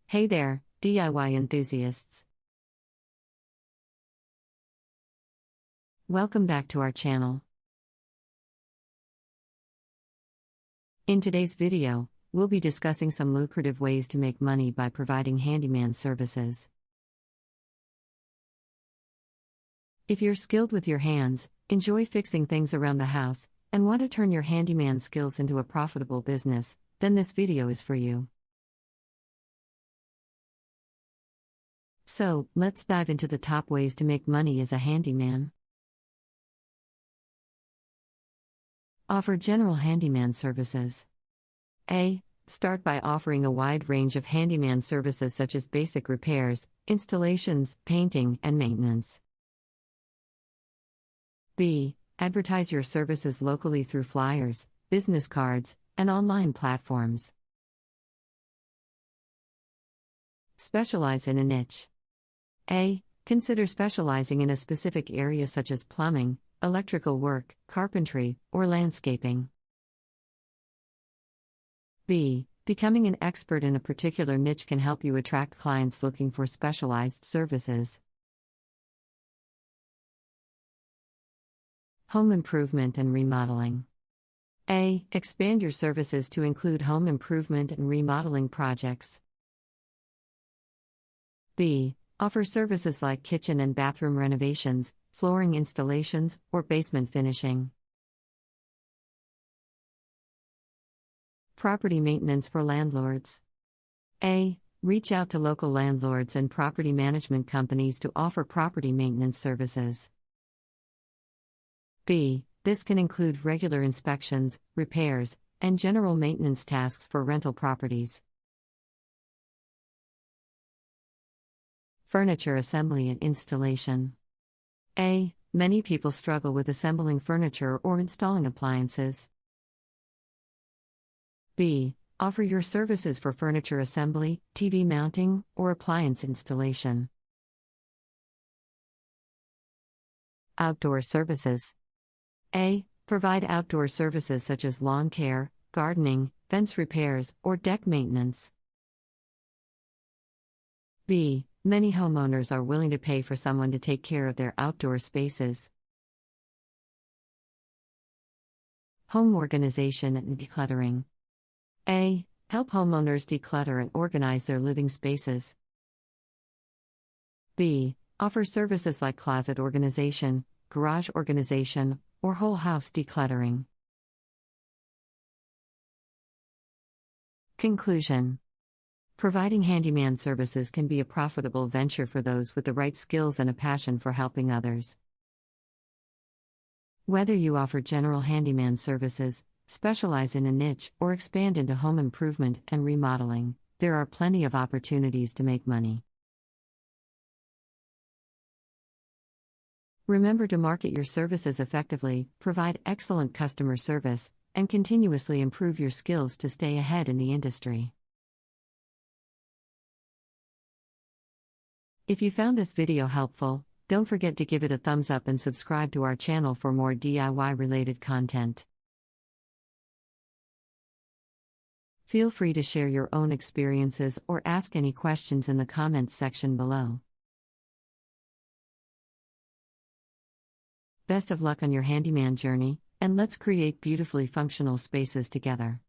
Hey there, DIY enthusiasts. Welcome back to our channel. In today's video, we'll be discussing some lucrative ways to make money by providing handyman services. If you're skilled with your hands, enjoy fixing things around the house, and want to turn your handyman skills into a profitable business, then this video is for you. So, let's dive into the top ways to make money as a handyman. Offer general handyman services. A. Start by offering a wide range of handyman services such as basic repairs, installations, painting, and maintenance. B. Advertise your services locally through flyers, business cards, and online platforms. Specialize in a niche. A. Consider specializing in a specific area such as plumbing, electrical work, carpentry, or landscaping. B. Becoming an expert in a particular niche can help you attract clients looking for specialized services. Home improvement and remodeling. A. Expand your services to include home improvement and remodeling projects. B. Offer services like kitchen and bathroom renovations, flooring installations, or basement finishing. Property maintenance for landlords. A. Reach out to local landlords and property management companies to offer property maintenance services. B. This can include regular inspections, repairs, and general maintenance tasks for rental properties. Furniture assembly and installation. A. Many people struggle with assembling furniture or installing appliances. B. Offer your services for furniture assembly, TV mounting, or appliance installation. Outdoor services. A. Provide outdoor services such as lawn care, gardening, fence repairs, or deck maintenance. B. Many homeowners are willing to pay for someone to take care of their outdoor spaces. Home organization and decluttering. A. Help homeowners declutter and organize their living spaces. B. Offer services like closet organization, garage organization, or whole house decluttering. Conclusion. Providing handyman services can be a profitable venture for those with the right skills and a passion for helping others. Whether you offer general handyman services, specialize in a niche, or expand into home improvement and remodeling, there are plenty of opportunities to make money. Remember to market your services effectively, provide excellent customer service, and continuously improve your skills to stay ahead in the industry. If you found this video helpful, don't forget to give it a thumbs up and subscribe to our channel for more DIY-related content. Feel free to share your own experiences or ask any questions in the comments section below. Best of luck on your handyman journey, and let's create beautifully functional spaces together.